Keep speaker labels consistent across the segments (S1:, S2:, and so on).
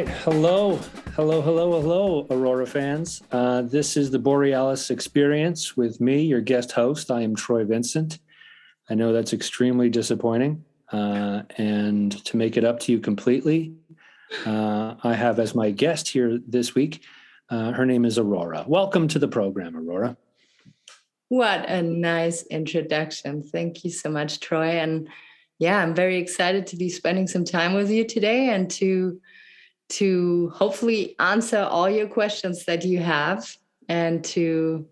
S1: right. Hello, Aurora fans. This is the Borealis Experience with me, your guest host. I am Troy Vincent. I know that's extremely disappointing. And to make it up to you completely, I have as my guest here this week, her name is Aurora. Welcome to the program, Aurora.
S2: What a nice introduction. Thank you so much, Troy. And yeah, I'm very excited to be spending some time with you today and to hopefully answer all your questions that you have and to,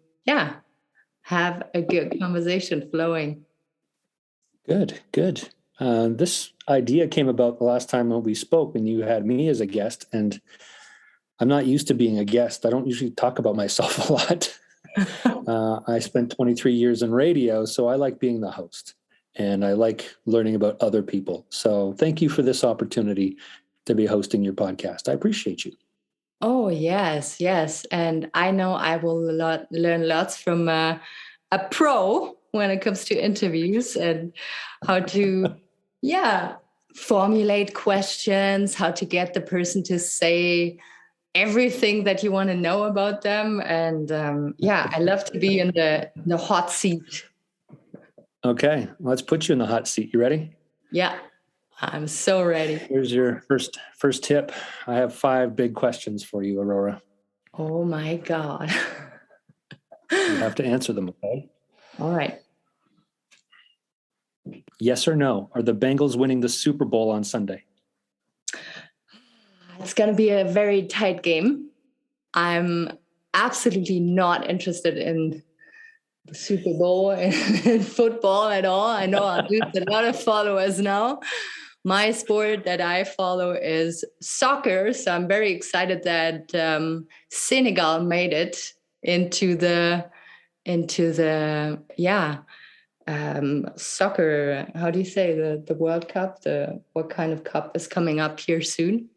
S2: have a good conversation flowing.
S1: Good. This idea came about the last time when we spoke when you had me as a guest, and I'm not used to being a guest. I don't usually talk about myself a lot. I spent 23 years in radio, so I like being the host, and I like learning about other people. So thank you for this opportunity to be hosting your podcast. I appreciate you.
S2: Oh, yes. And I know I will learn lots from a pro when it comes to interviews and how to, formulate questions, how to get the person to say everything that you want to know about them. And I love to be in the hot seat.
S1: Okay, let's put you in the hot seat. You ready?
S2: Yeah, I'm so ready.
S1: Here's your first tip. I have 5 big questions for you, Aurora.
S2: Oh my God.
S1: You have to answer them, okay?
S2: All right.
S1: Yes or no? Are the Bengals winning the Super Bowl on Sunday?
S2: It's going to be a very tight game. I'm absolutely not interested in the Super Bowl and football at all. I know I lose a lot of followers now. My sport that I follow is soccer. So I'm very excited that Senegal made it into the soccer. How do you say the World Cup? What kind of cup is coming up here soon?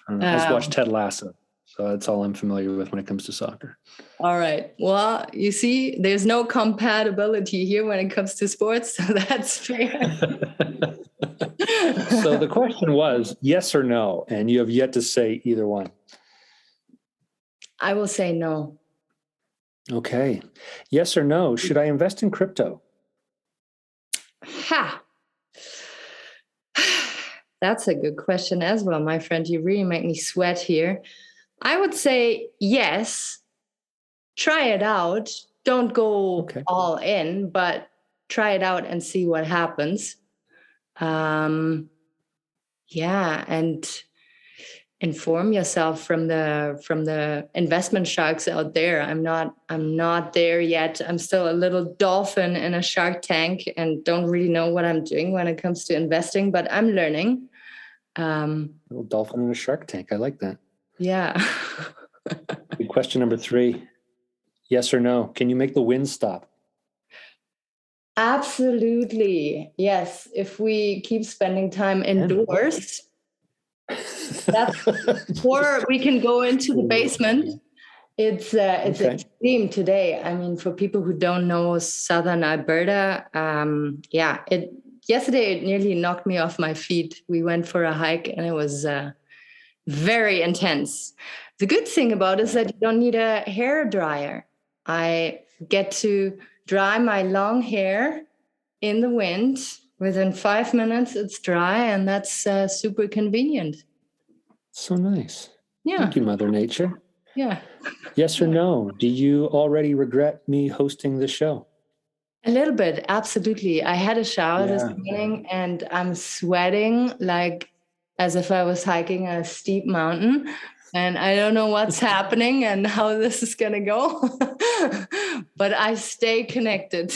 S1: I just watched Ted Lasso, so that's all I'm familiar with when it comes to soccer.
S2: All right. Well, you see, there's no compatibility here when it comes to sports, so that's fair.
S1: So the question was yes or no, and you have yet to say either one.
S2: I will say no.
S1: Okay. Yes or no, should I invest in crypto?
S2: That's a good question as well, my friend. You really make me sweat here. I would say yes. Try it out. Don't go all in, but try it out and see what happens. And inform yourself from the investment sharks out there. I'm not there yet. I'm still a little dolphin in a shark tank and don't really know what I'm doing when it comes to investing, but I'm learning.
S1: Little dolphin in a shark tank. I like that.
S2: Yeah.
S1: Good question number 3. Yes or no? Can you make the wind stop?
S2: Absolutely. Yes. If we keep spending time indoors, or we can go into the basement. It's extreme today. I mean, for people who don't know Southern Alberta, yesterday it nearly knocked me off my feet. We went for a hike and it was very intense. The good thing about it is that you don't need a hair dryer. I get to dry my long hair in the wind. Within 5 minutes, it's dry, and that's super convenient.
S1: So nice.
S2: Yeah.
S1: Thank you, Mother Nature.
S2: Yeah.
S1: Yes or no? Do you already regret me hosting this show?
S2: A little bit, absolutely. I had a shower this morning, and I'm sweating like as if I was hiking a steep mountain. And I don't know what's happening and how this is going to go, but I stay connected.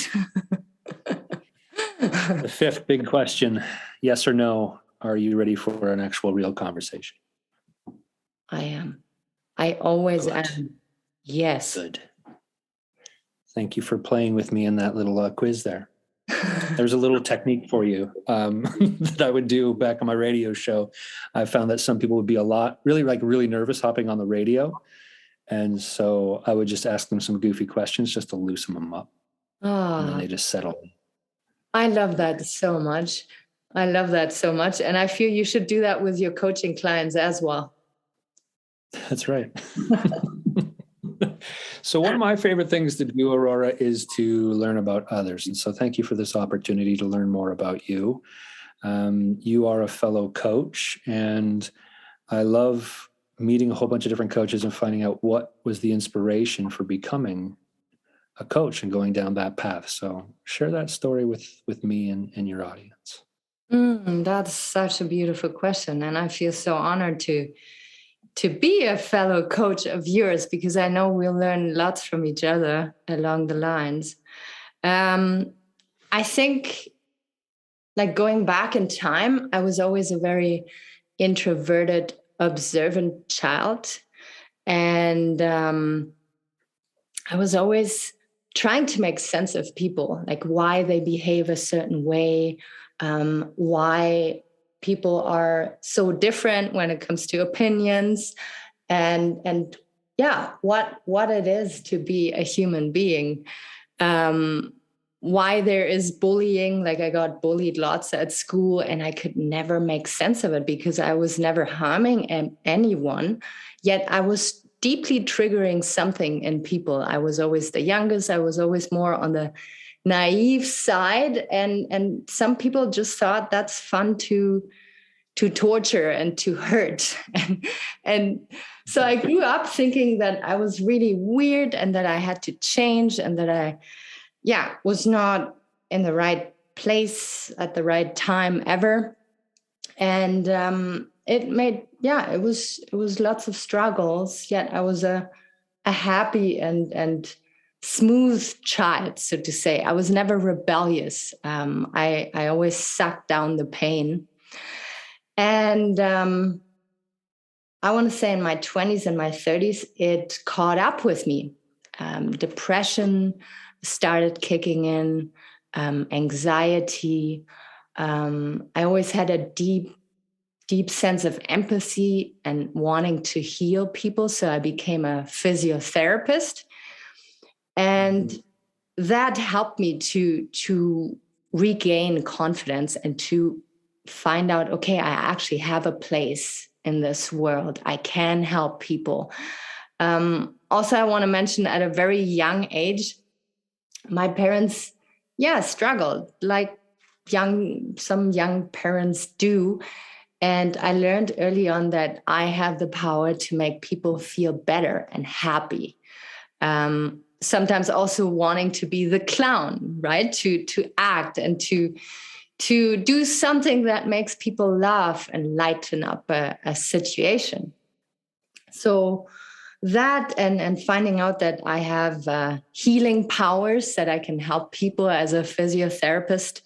S1: The 5th big question, yes or no, are you ready for an actual real conversation?
S2: I am. I always am. Yes.
S1: Good. Thank you for playing with me in that little quiz there. There's a little technique for you that I would do back on my radio show. I found that some people would be really nervous hopping on the radio. And so I would just ask them some goofy questions just to loosen them up. And then they just settle.
S2: I love that so much. And I feel you should do that with your coaching clients as well.
S1: That's right. So one of my favorite things to do, Aurora, is to learn about others. And so thank you for this opportunity to learn more about you. You are a fellow coach, and I love meeting a whole bunch of different coaches and finding out what was the inspiration for becoming a coach and going down that path. So share that story with me and your audience.
S2: That's such a beautiful question. And I feel so honored to be a fellow coach of yours, because I know we'll learn lots from each other along the lines. I think, like, going back in time, I was always a very introverted, observant child. And I was always trying to make sense of people, like why they behave a certain way, why people are so different when it comes to opinions, and yeah, what it is to be a human being. Why there is bullying. Like, I got bullied lots at school, and I could never make sense of it because I was never harming anyone, yet I was deeply triggering something in people. I was always the youngest. I was always more on the naive side, and some people just thought that's fun to torture and to hurt. And so I grew up thinking that I was really weird and that I had to change, and that I was not in the right place at the right time ever. And it was lots of struggles, yet I was a happy and smooth child, so to say. I was never rebellious. I always sucked down the pain. And I want to say in my 20s and my 30s, it caught up with me. Depression started kicking in, anxiety. I always had a deep sense of empathy and wanting to heal people. So I became a physiotherapist. And that helped me to regain confidence and to find out, okay, I actually have a place in this world. I can help people. Also, I want to mention, at a very young age, my parents, struggled like some young parents do. And I learned early on that I have the power to make people feel better and happy. Sometimes also wanting to be the clown, right? To act and to do something that makes people laugh and lighten up a situation. So that, and finding out that I have healing powers, that I can help people as a physiotherapist,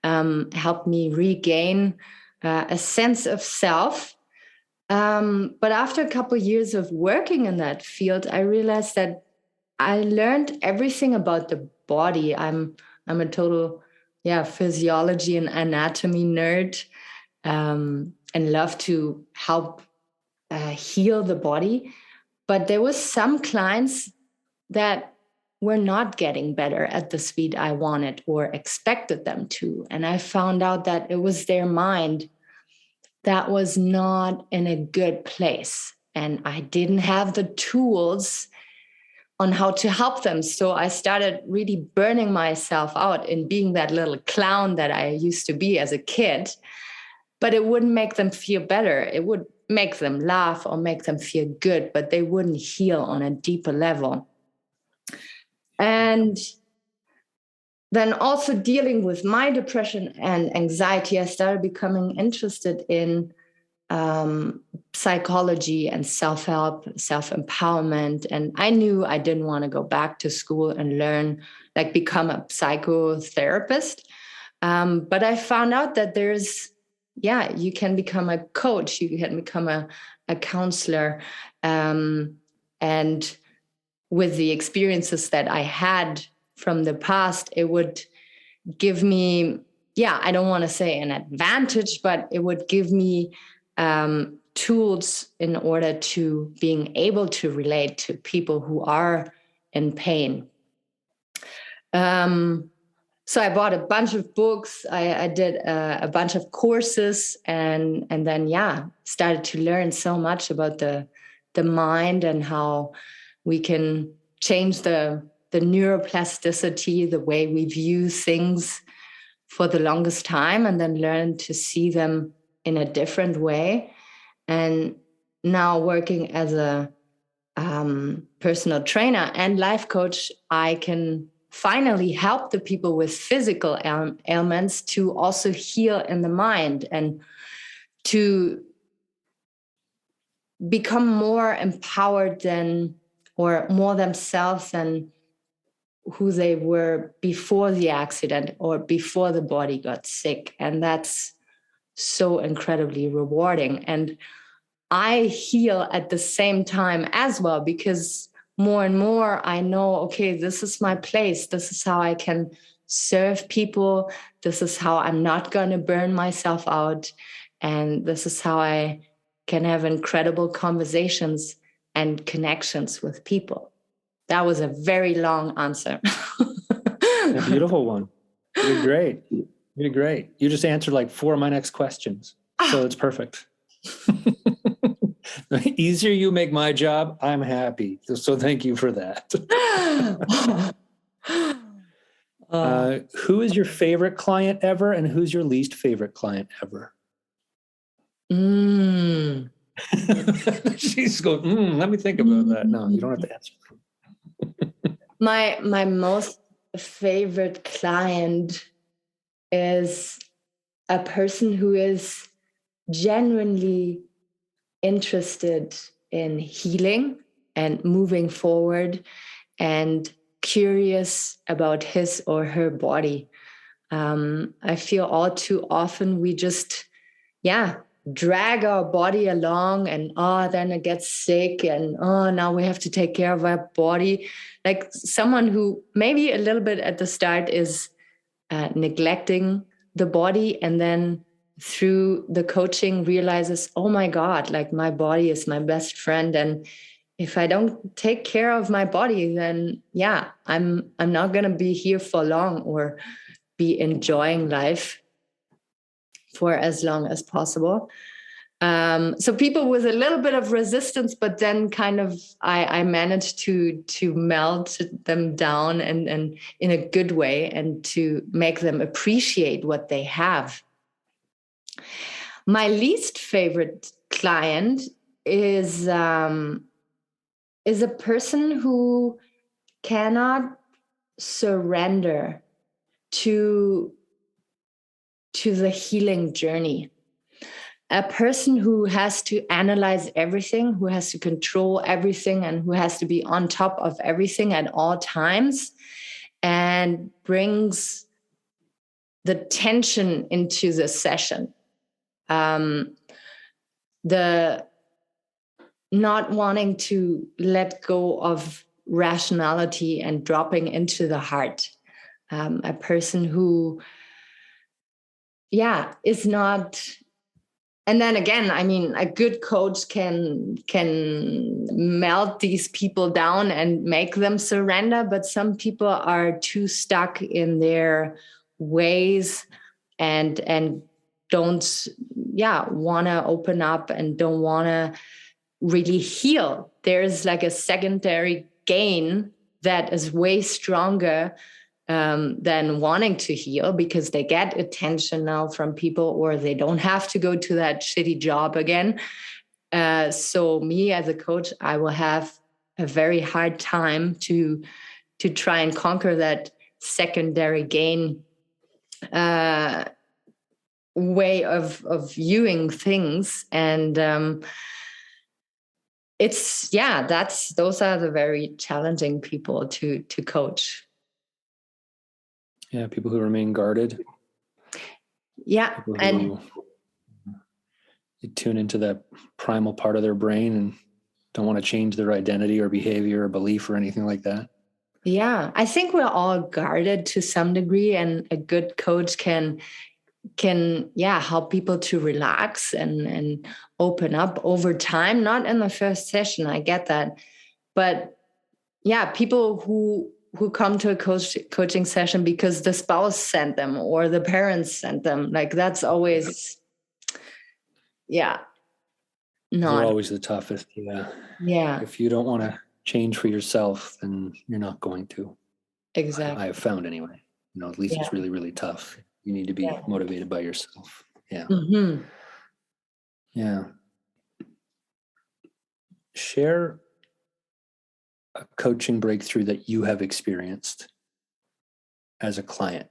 S2: helped me regain a sense of self. But after a couple of years of working in that field, I realized that I learned everything about the body. I'm a total physiology and anatomy nerd, and love to help heal the body. But there was some clients that were not getting better at the speed I wanted or expected them to. And I found out that it was their mind that was not in a good place. And I didn't have the tools on how to help them. So I started really burning myself out in being that little clown that I used to be as a kid. But it wouldn't make them feel better. It would make them laugh or make them feel good, but they wouldn't heal on a deeper level. And then also dealing with my depression and anxiety, I started becoming interested in psychology and self-help, self-empowerment. And I knew I didn't want to go back to school and learn, like become a psychotherapist. But I found out that you can become a coach, you can become a counselor. And with the experiences that I had from the past, it would give me, I don't want to say an advantage, but it would give me tools in order to being able to relate to people who are in pain. So I bought a bunch of books. I did a bunch of courses, and then started to learn so much about the the mind and how we can change the neuroplasticity, the way we view things for the longest time, and then learn to see them in a different way. And now working as a personal trainer and life coach, I can finally help the people with physical ailments to also heal in the mind and to become more empowered than, or more themselves than who they were before the accident or before the body got sick. And that's so incredibly rewarding. And I heal at the same time as well, because more and more I know, okay, this is my place. This is how I can serve people. This is how I'm not going to burn myself out. And this is how I can have incredible conversations and connections with people. That was a very long answer.
S1: A beautiful one. You did great. You did great. You just answered like 4 of my next questions. So it's perfect. The easier you make my job, I'm happy. So thank you for that. Who is your favorite client ever, and who's your least favorite client ever? She's going, let me think about that. No, you don't have to answer.
S2: My most favorite client is a person who is genuinely interested in healing and moving forward and curious about his or her body. I feel all too often we just, drag our body along, and then it gets sick, and now we have to take care of our body. Like someone who maybe a little bit at the start is neglecting the body, and then through the coaching realizes, oh my God, like my body is my best friend. And if I don't take care of my body, then I'm not going to be here for long or be enjoying life for as long as possible. So people with a little bit of resistance, but then kind of I managed to melt them down and in a good way, and to make them appreciate what they have. My least favorite client is a person who cannot surrender to the healing journey. A person who has to analyze everything, who has to control everything, and who has to be on top of everything at all times, and brings the tension into the session. The not wanting to let go of rationality and dropping into the heart. A person who, is not. And then again, I mean, a good coach can melt these people down and make them surrender, but some people are too stuck in their ways and don't want to open up and don't want to really heal. There's like a secondary gain that is way stronger than wanting to heal, because they get attention now from people, or they don't have to go to that shitty job again. So me as a coach, I will have a very hard time to try and conquer that secondary gain way of viewing things. And those are the very challenging people to coach.
S1: Yeah, people who remain guarded.
S2: Yeah, and
S1: they tune into that primal part of their brain and don't want to change their identity or behavior or belief or anything like that.
S2: Yeah, I think we're all guarded to some degree, and a good coach can help people to relax and open up over time. Not in the first session, I get that, but people who come to a coaching session because the spouse sent them or the parents sent them, like that's always
S1: They're
S2: not.
S1: always the toughest. Yeah.
S2: Yeah,
S1: If you don't want to change for yourself, then you're not going to. I
S2: exactly.
S1: have found anyway. At least
S2: Yeah.
S1: it's really, really tough. You need to be
S2: Yeah.
S1: motivated by yourself. Yeah.
S2: Mm-hmm.
S1: Yeah. Share a coaching breakthrough that you have experienced as a client,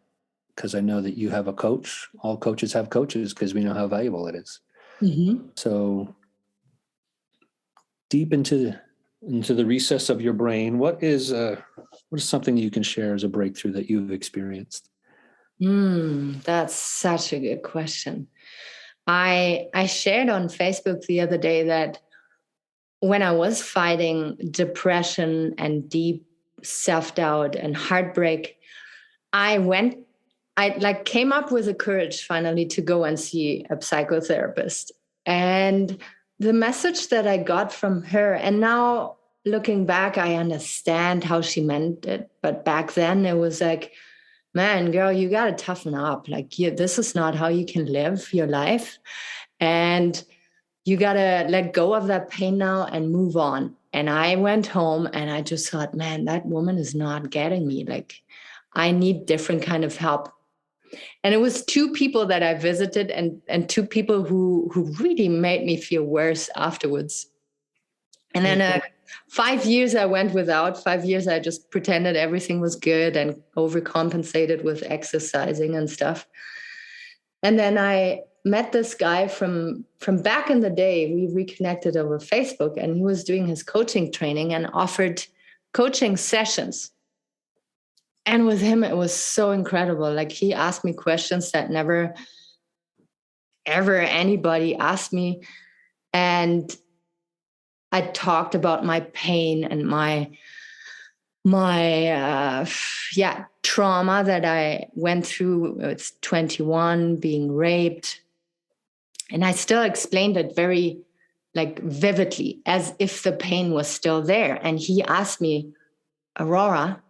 S1: because I know that you have a coach. All coaches have coaches because we know how valuable it is.
S2: Mm-hmm.
S1: So deep into the recess of your brain, what is something you can share as a breakthrough that you've experienced?
S2: That's such a good question. I shared on Facebook the other day that when I was fighting depression and deep self-doubt and heartbreak, I like came up with the courage finally to go and see a psychotherapist. And the message that I got from her, and now looking back, I understand how she meant it. But back then it was like, man, girl, you got to toughen up. Like, this is not how you can live your life. And you got to let go of that pain now and move on. And I went home and I just thought, man, that woman is not getting me. Like, I need different kind of help. And it was two people that I visited and two people who really made me feel worse afterwards. And then 5 years I went without. 5 years I just pretended everything was good and overcompensated with exercising and stuff. And then I met this guy from back in the day. We reconnected over Facebook, and he was doing his coaching training and offered coaching sessions. And with him, it was so incredible. Like, he asked me questions that never, ever anybody asked me. And I talked about my pain and my trauma that I went through. It's 21, being raped. And I still explained it very like vividly, as if the pain was still there. And he asked me, Aurora,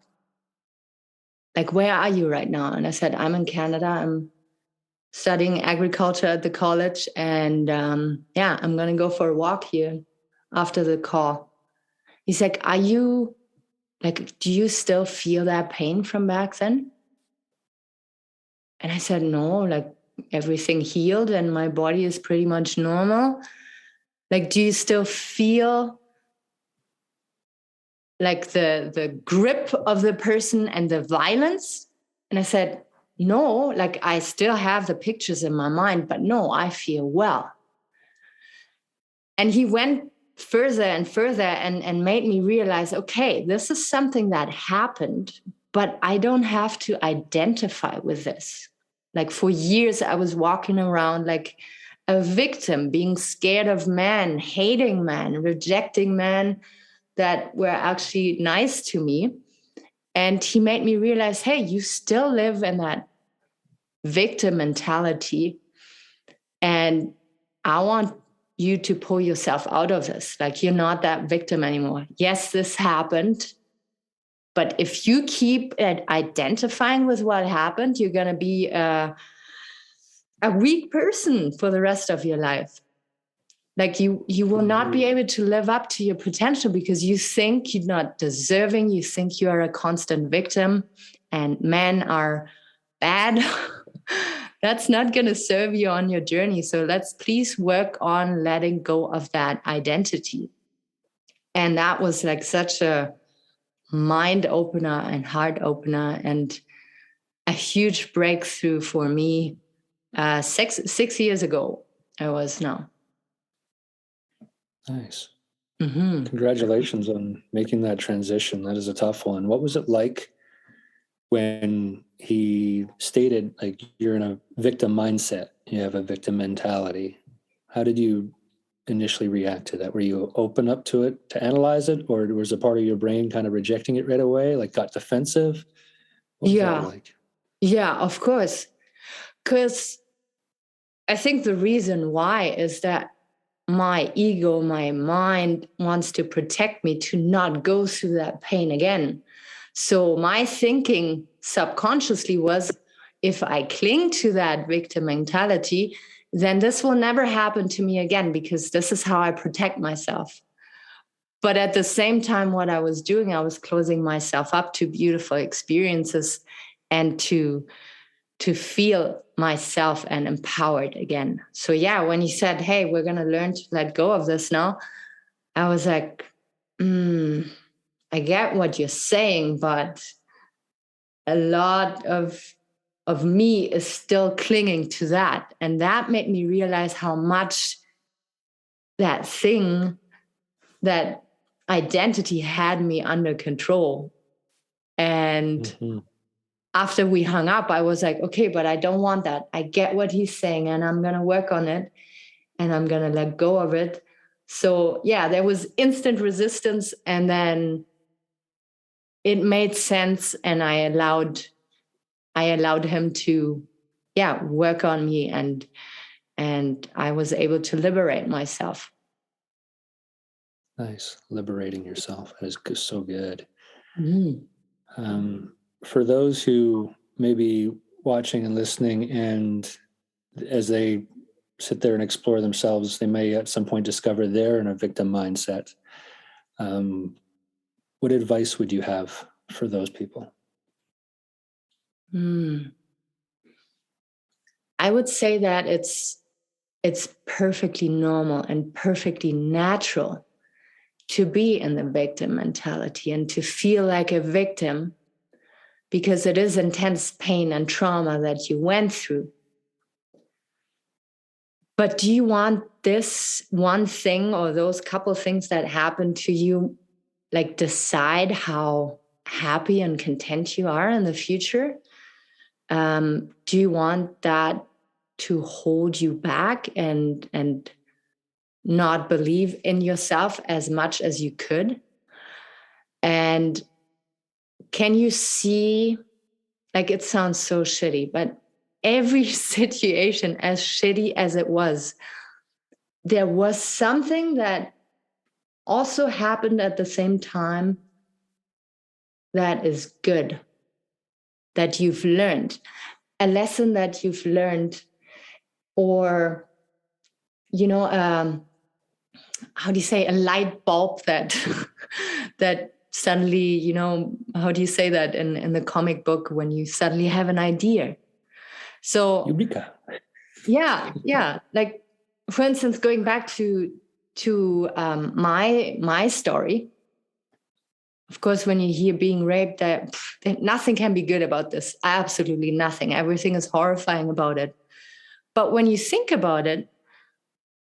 S2: like, where are you right now? And I said, I'm in Canada. I'm studying agriculture at the college. And I'm going to go for a walk here after the call. He's like, do you still feel that pain from back then? And I said, no, like, everything healed and my body is pretty much normal. Like, do you still feel like the grip of the person and the violence? And I said, no, like, I still have the pictures in my mind, but no, I feel well. And he went further and further and made me realize, okay, this is something that happened, but I don't have to identify with this. Like, for years, I was walking around like a victim, being scared of men, hating men, rejecting men that were actually nice to me. And he made me realize, hey, you still live in that victim mentality. And I want you to pull yourself out of this. Like, you're not that victim anymore. Yes, this happened. But if you keep identifying with what happened, you're going to be a weak person for the rest of your life. Like, you will not be able to live up to your potential because you think you're not deserving. You think you are a constant victim and men are bad. That's not going to serve you on your journey. So let's please work on letting go of that identity. And that was like such a mind opener and heart opener and a huge breakthrough for me. 6 years ago, I was now.
S1: Nice.
S2: Mm-hmm.
S1: Congratulations on making that transition. That is a tough one. What was it like when he stated, like, you're in a victim mindset, you have a victim mentality? How did you initially react to that? Were you open up to it to analyze it, or was a part of your brain kind of rejecting it right away, like got defensive? What was that like?
S2: Yeah, of course. Because I think the reason why is that my ego, my mind wants to protect me to not go through that pain again. So my thinking subconsciously was, if I cling to that victim mentality, then this will never happen to me again, because this is how I protect myself. But at the same time, what I was doing, I was closing myself up to beautiful experiences and to feel myself and empowered again. So yeah, when he said, hey, we're going to learn to let go of this now, I was like, I get what you're saying, but a lot of me is still clinging to that. And that made me realize how much that thing, that identity had me under control. And after we hung up, I was like, okay, but I don't want that. I get what he's saying, and I'm going to work on it, and I'm going to let go of it. So yeah, there was instant resistance, and then it made sense, and I allowed him to work on me, and I was able to liberate myself.
S1: Nice. Liberating yourself. That is so good.
S2: Mm-hmm.
S1: For those who may be watching and listening, and as they sit there and explore themselves, they may at some point discover they're in a victim mindset. What advice would you have for those people?
S2: I would say that it's perfectly normal and perfectly natural to be in the victim mentality and to feel like a victim, because it is intense pain and trauma that you went through. But do you want this one thing or those couple things that happened to you, like, decide how happy and content you are in the future? Do you want that to hold you back and not believe in yourself as much as you could? And can you see, like, it sounds so shitty, but every situation, as shitty as it was, there was something that also happened at the same time that is good, that you've learned, a lesson that you've learned, or, how do you say, a light bulb that that suddenly, how do you say that in the comic book, when you suddenly have an idea? So
S1: Eureka.
S2: yeah, like, for instance, going back to my story. Of course, when you hear being raped, that nothing can be good about this. Absolutely nothing. Everything is horrifying about it. But when you think about it,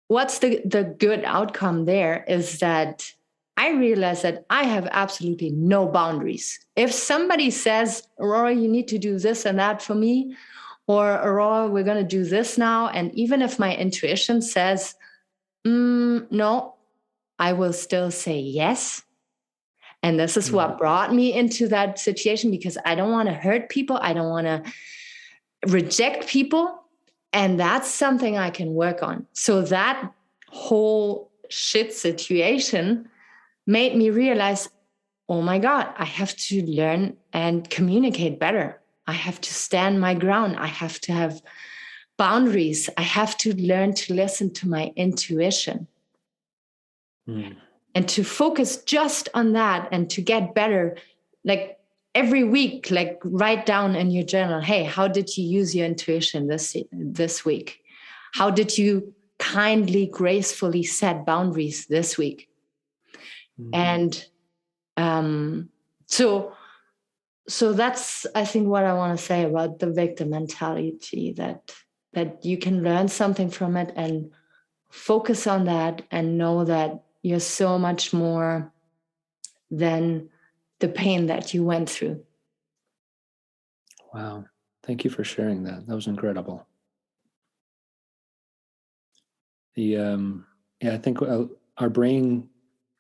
S2: what's the good outcome there is that I realize that I have absolutely no boundaries. If somebody says, Aurora, you need to do this and that for me, or Aurora, we're going to do this now, and even if my intuition says, no, I will still say yes. And this is what brought me into that situation, because I don't want to hurt people. I don't want to reject people. And that's something I can work on. So that whole shit situation made me realize, oh my God, I have to learn and communicate better. I have to stand my ground. I have to have boundaries. I have to learn to listen to my intuition. And to focus just on that and to get better, like every week, like write down in your journal, hey, how did you use your intuition this week? How did you kindly, gracefully set boundaries this week? And so that's, I think, what I want to say about the victim mentality, that you can learn something from it and focus on that and know that you're so much more than the pain that you went through.
S1: Wow. Thank you for sharing that. That was incredible. I think our brain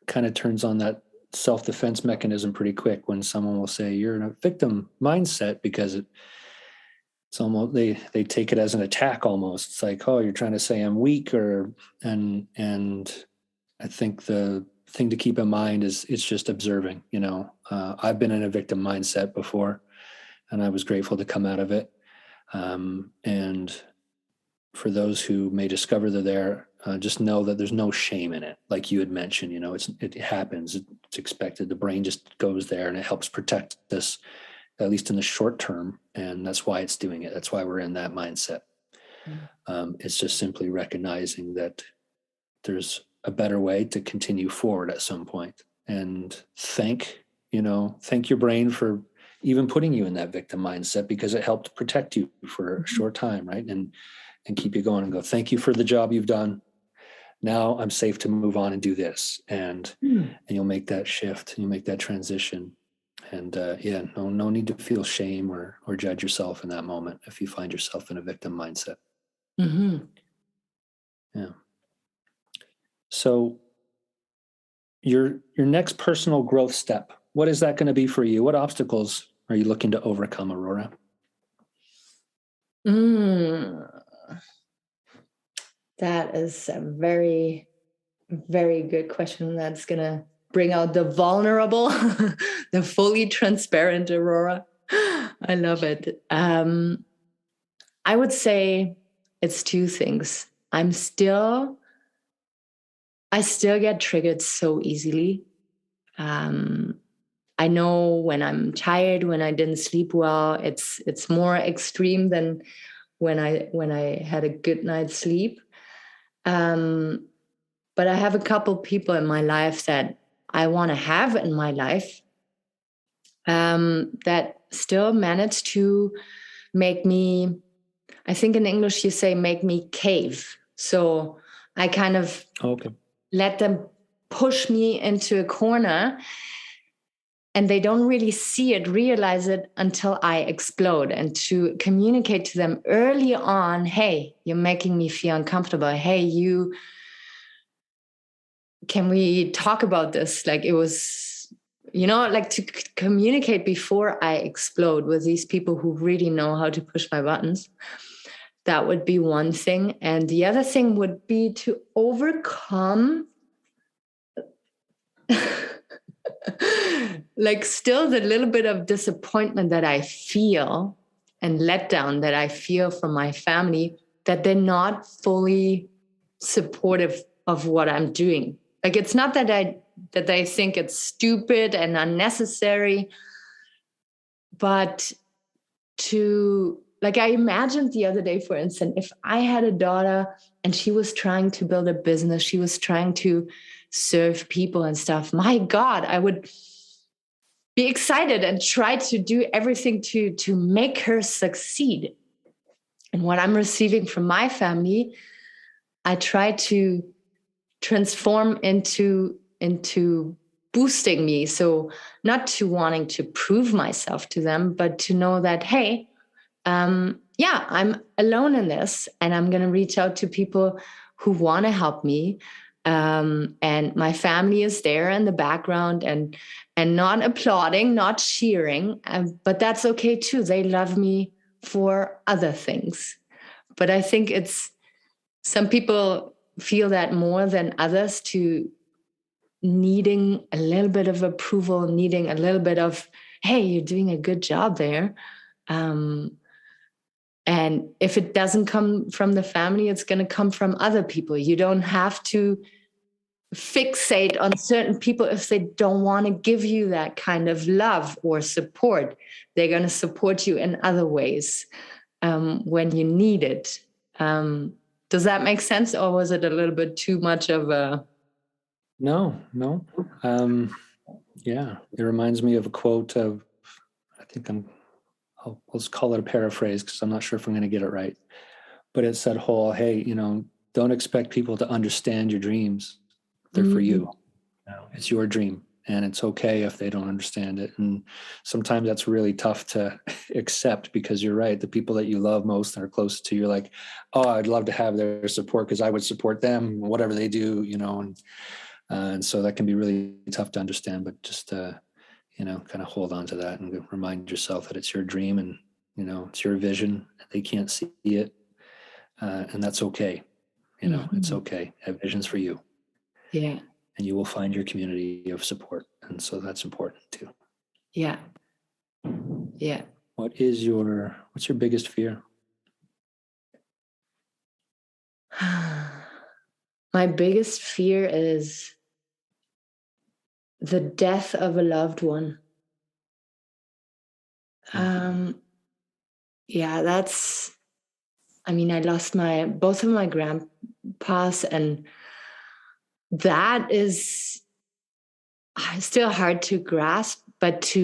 S1: kind of turns on that self-defense mechanism pretty quick when someone will say you're in a victim mindset, because it's almost, they take it as an attack almost. It's like, oh, you're trying to say I'm weak, and I think the thing to keep in mind is it's just observing. I've been in a victim mindset before, and I was grateful to come out of it. And for those who may discover they're there, just know that there's no shame in it. Like you had mentioned, it happens. It's expected. The brain just goes there, and it helps protect us, at least in the short term. And that's why it's doing it. That's why we're in that mindset. It's just simply recognizing that there's a better way to continue forward at some point. And thank your brain for even putting you in that victim mindset, because it helped protect you for a short time, right? And keep you going and go, thank you for the job you've done. Now I'm safe to move on and do this. And you'll make that shift, and you'll make that transition. And no need to feel shame or judge yourself in that moment if you find yourself in a victim mindset.
S2: Mm-hmm.
S1: Yeah. So your next personal growth step, what is that going to be for you? What obstacles are you looking to overcome, Aurora?
S2: That is a very, very good question. That's going to bring out the vulnerable, the fully transparent Aurora. I love it. I would say it's two things. I still get triggered so easily. I know when I'm tired, when I didn't sleep well, it's more extreme than when I had a good night's sleep. But I have a couple people in my life that I want to have in my life that still manage to make me, I think in English you say, make me cave. So I kind of let them push me into a corner, and they don't really realize it until I explode. And to communicate to them early on, hey, you're making me feel uncomfortable. Hey, can we talk about this? Like, it was, like, to communicate before I explode with these people who really know how to push my buttons. That would be one thing. And the other thing would be to overcome like still the little bit of disappointment that I feel and letdown that I feel from my family, that they're not fully supportive of what I'm doing. Like, it's not that they think it's stupid and unnecessary, but I imagined the other day, for instance, if I had a daughter and she was trying to build a business, she was trying to serve people and stuff, my God, I would be excited and try to do everything to make her succeed. And what I'm receiving from my family, I try to transform into boosting me. So not to wanting to prove myself to them, but to know that, hey, I'm alone in this, and I'm going to reach out to people who want to help me. And my family is there in the background and not applauding, not cheering, but that's okay too. They love me for other things. But I think some people feel that more than others, to needing a little bit of approval, needing a little bit of, hey, you're doing a good job there. And if it doesn't come from the family, it's going to come from other people. You don't have to fixate on certain people if they don't want to give you that kind of love or support. They're going to support you in other ways when you need it. Does that make sense, or was it a little bit too much of a...
S1: No. Yeah, it reminds me of a quote of, I think let's call it a paraphrase, because I'm not sure if I'm going to get it right. But it said, hey, don't expect people to understand your dreams. They're for you. It's your dream, and it's okay if they don't understand it. And sometimes that's really tough to accept, because you're right. The people that you love most and are close to, you're like, oh, I'd love to have their support because I would support them, whatever they do, and so that can be really tough to understand. But just kind of hold on to that and remind yourself that it's your dream, and it's your vision. They can't see it, and that's okay. It's okay. Have visions for you.
S2: Yeah.
S1: And you will find your community of support. And so that's important too.
S2: Yeah.
S1: What's your biggest fear?
S2: My biggest fear is the death of a loved one. Yeah, I lost both of my grandpas, and that is still hard to grasp, but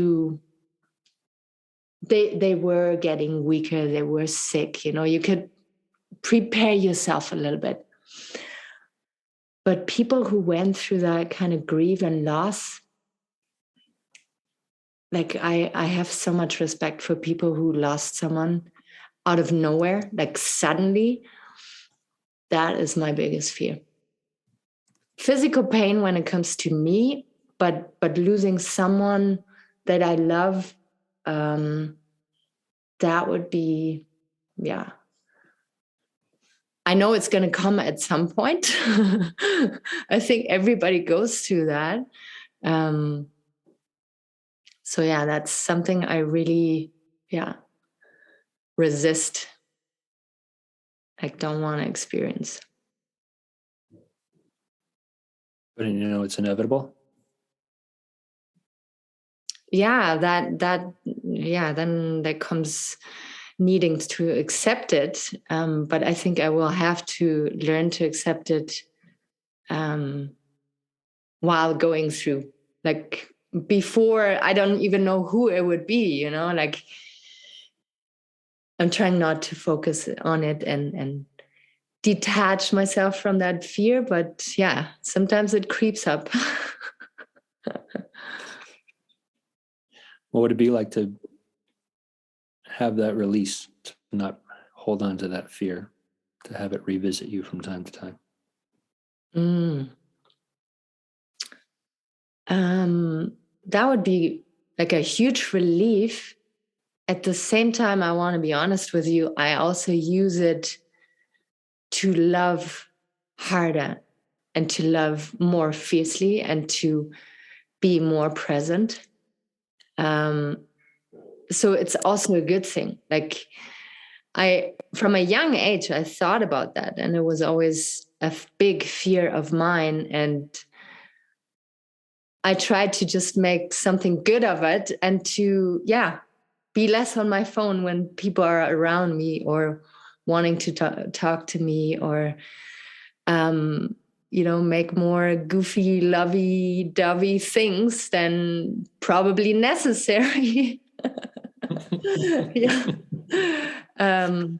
S2: they were getting weaker, they were sick, you could prepare yourself a little bit. But people who went through that kind of grief and loss, like I have so much respect for people who lost someone out of nowhere, like suddenly. That is my biggest fear. Physical pain when it comes to me, but losing someone that I love, that would be, yeah. I know it's going to come at some point. I think everybody goes through that. So yeah, that's something I really, resist. I don't want to experience.
S1: But it's inevitable.
S2: Yeah, then that comes needing to accept it. But I think I will have to learn to accept it while going through. Like before, I don't even know who it would be, like I'm trying not to focus on it and detach myself from that fear. But yeah, sometimes it creeps up.
S1: What would it be like to have that release, to not hold on to that fear, to have it revisit you from time to time?
S2: That would be like a huge relief. At the same time, I want to be honest with you, I also use it to love harder and to love more fiercely and to be more present. So it's also a good thing. Like from a young age, I thought about that, and it was always a big fear of mine. And I tried to just make something good of it and to, be less on my phone when people are around me or wanting to talk to me, or, make more goofy, lovey-dovey things than probably necessary. To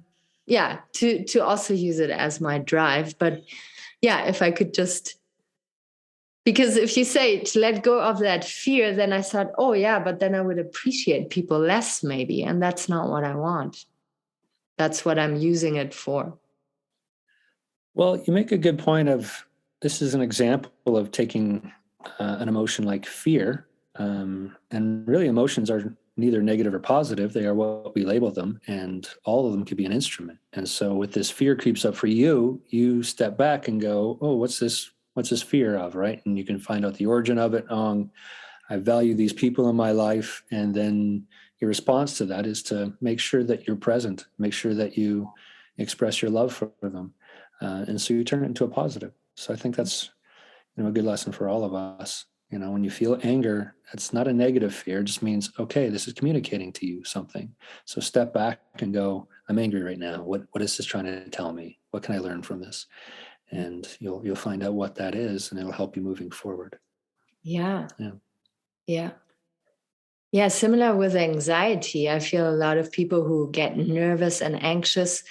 S2: also use it as my drive. But if I could just, because if you say to let go of that fear, then I thought, oh yeah, but then I would appreciate people less maybe. And that's not what I want. That's what I'm using it for.
S1: Well, you make a good point of, this is an example of taking an emotion like fear, and really emotions are neither negative or positive. They are what we label them, and all of them could be an instrument. And so with this fear creeps up for you, you step back and go, oh, what's this fear of, right? And you can find out the origin of it. I value these people in my life. And then your response to that is to make sure that you're present, make sure that you express your love for them. And so you turn it into a positive. So I think that's a good lesson for all of us. When you feel anger, it's not a negative fear. It just means, okay, this is communicating to you something. So step back and go, I'm angry right now. What is this trying to tell me? What can I learn from this? And you'll find out what that is, and it'll help you moving forward.
S2: Yeah. Similar with anxiety. I feel a lot of people who get nervous and anxious.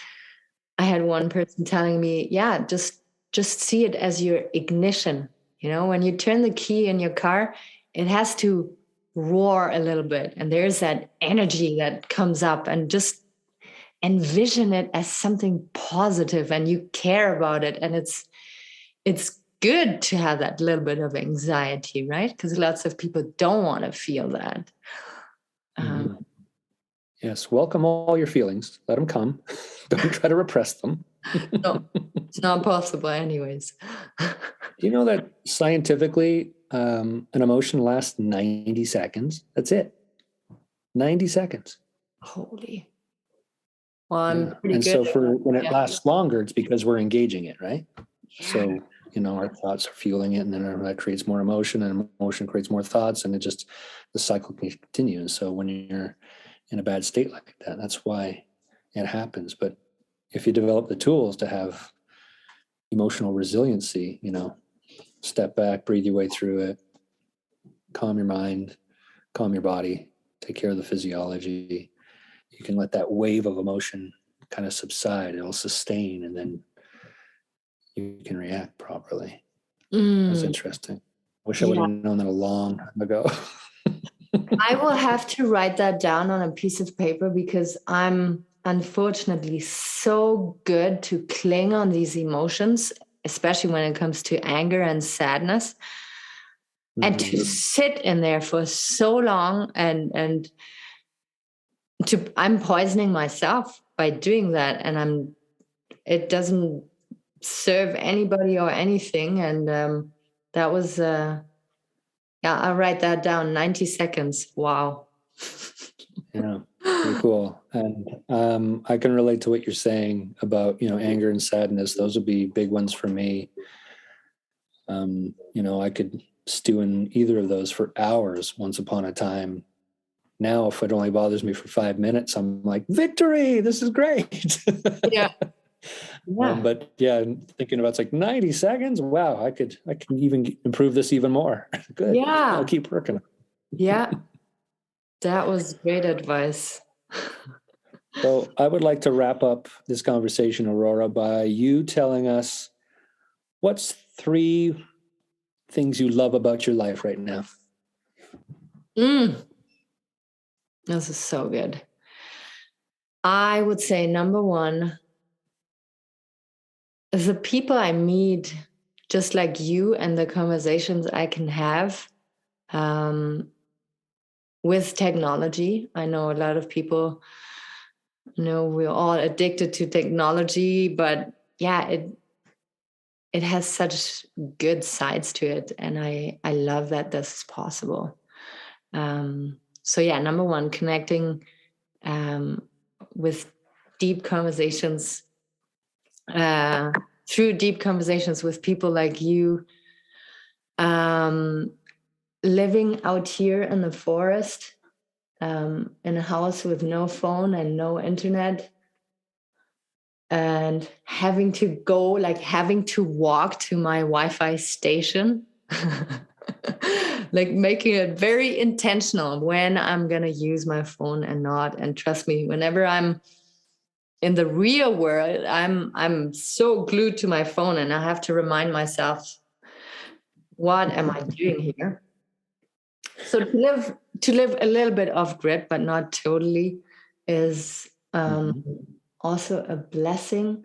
S2: I had one person telling me, just see it as your ignition. When you turn the key in your car, it has to roar a little bit. And there's that energy that comes up, and just envision it as something positive, and you care about it. And it's good to have that little bit of anxiety, right? Because lots of people don't want to feel that.
S1: Yes, welcome all your feelings. Let them come. Don't try to repress them.
S2: No, it's not possible anyways.
S1: Do you know that scientifically, an emotion lasts 90 seconds? That's it. 90 seconds.
S2: Holy. Well, I'm
S1: Yeah.
S2: pretty
S1: And
S2: good.
S1: so for when it
S2: Yeah.
S1: lasts longer, it's because we're engaging it, right?
S2: Yeah.
S1: So, our thoughts are fueling it, and then that creates more emotion, and emotion creates more thoughts, and the cycle can continue. And so when you're in a bad state like that, that's why it happens. But if you develop the tools to have emotional resiliency, step back, breathe your way through it, calm your mind, calm your body, take care of the physiology, you can let that wave of emotion kind of subside. It'll sustain, and then you can react properly. That's interesting. Wish I would have known that a long time ago.
S2: I will have to write that down on a piece of paper because I'm unfortunately so good to cling on these emotions, especially when it comes to anger and sadness. And to sit in there for so long and I'm poisoning myself by doing that. And it doesn't serve anybody or anything. And that was I'll write that down. 90 seconds. Wow.
S1: Yeah, pretty cool. And I can relate to what you're saying about, anger and sadness. Those would be big ones for me. I could stew in either of those for hours once upon a time. Now, if it only bothers me for 5 minutes, I'm like, victory, this is great.
S2: Yeah.
S1: But thinking about it's like 90 seconds. Wow, I can even improve this even more. Good.
S2: Yeah.
S1: I'll keep working.
S2: Yeah. That was great advice.
S1: So I would like to wrap up this conversation, Aurora, by you telling us what's 3 things you love about your life right now.
S2: This is so good. I would say number 1, the people I meet, just like you, and the conversations I can have with technology. I know a lot of people, we're all addicted to technology, but it has such good sides to it. And I love that this is possible. Number 1, connecting with deep conversations, through deep conversations with people like you, living out here in the forest, in a house with no phone and no internet, and having to walk to my Wi-Fi station, like making it very intentional when I'm going to use my phone and not. And trust me, whenever I'm in the real world, I'm so glued to my phone, and I have to remind myself, what am I doing here? So to live a little bit off grid, but not totally, is also a blessing.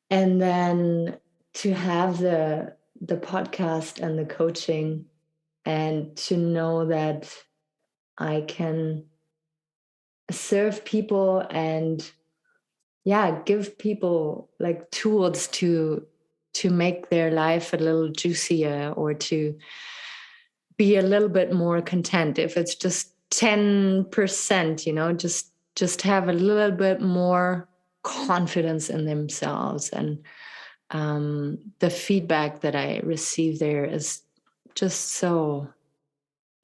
S2: And then to have the podcast and the coaching, and to know that I can serve people and give people like tools to make their life a little juicier, or to be a little bit more content. If it's just 10%, just have a little bit more confidence in themselves. And the feedback that I receive there is just so,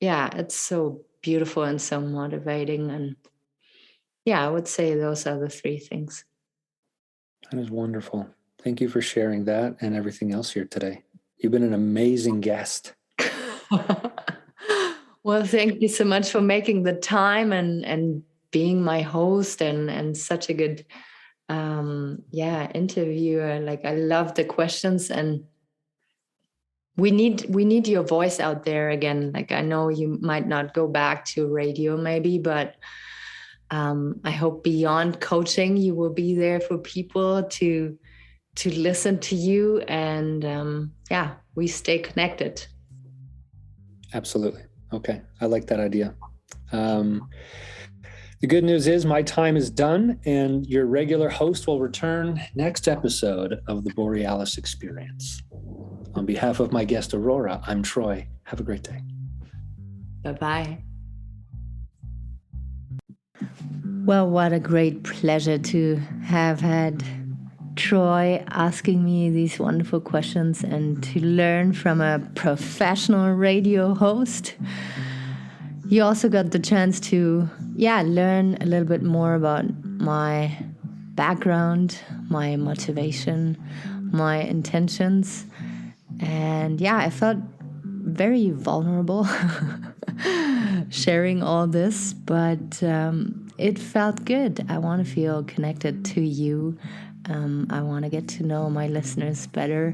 S2: it's so beautiful and so motivating. And I would say those are the 3 things.
S1: That is wonderful. Thank you for sharing that and everything else here today. You've been an amazing guest.
S2: Well, thank you so much for making the time and being my host and such a good interviewer. Like, I love the questions, and we need your voice out there again. Like, I know you might not go back to radio maybe, but I hope beyond coaching, you will be there for people to listen to you, and we stay connected.
S1: Absolutely. Okay. I like that idea. The good news is my time is done, and your regular host will return next episode of the Borealis Experience. On behalf of my guest, Aurora, I'm Troy. Have a great day.
S2: Bye-bye. Well, what a great pleasure to have had Troy asking me these wonderful questions and to learn from a professional radio host. You also got the chance to, learn a little bit more about my background, my motivation, my intentions. And I felt very vulnerable sharing all this, but it felt good. I want to feel connected to you. I want to get to know my listeners better.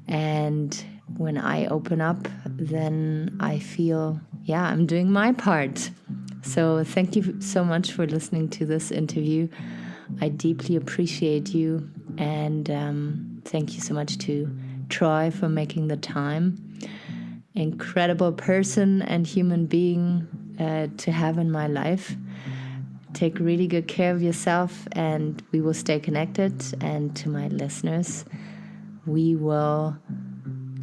S2: And when I open up, then I feel, I'm doing my part. So thank you so much for listening to this interview. I deeply appreciate you. And thank you so much to Troy for making the time. Incredible person and human being to have in my life. Take really good care of yourself, and we will stay connected. And to my listeners, we will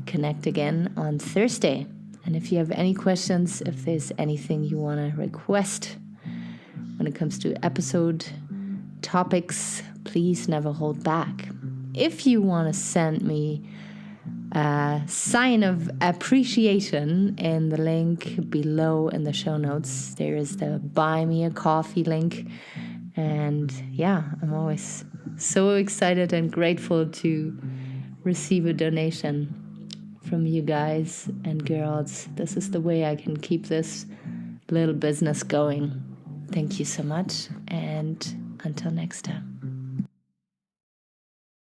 S2: connect again on Thursday. And if you have any questions, if there's anything you want to request when it comes to episode topics, please never hold back. If you want to send me a sign of appreciation, in the link below in the show notes, there is the Buy Me a Coffee link. And I'm always so excited and grateful to receive a donation from you guys and girls. This is the way I can keep this little business going. Thank you so much, and until next time.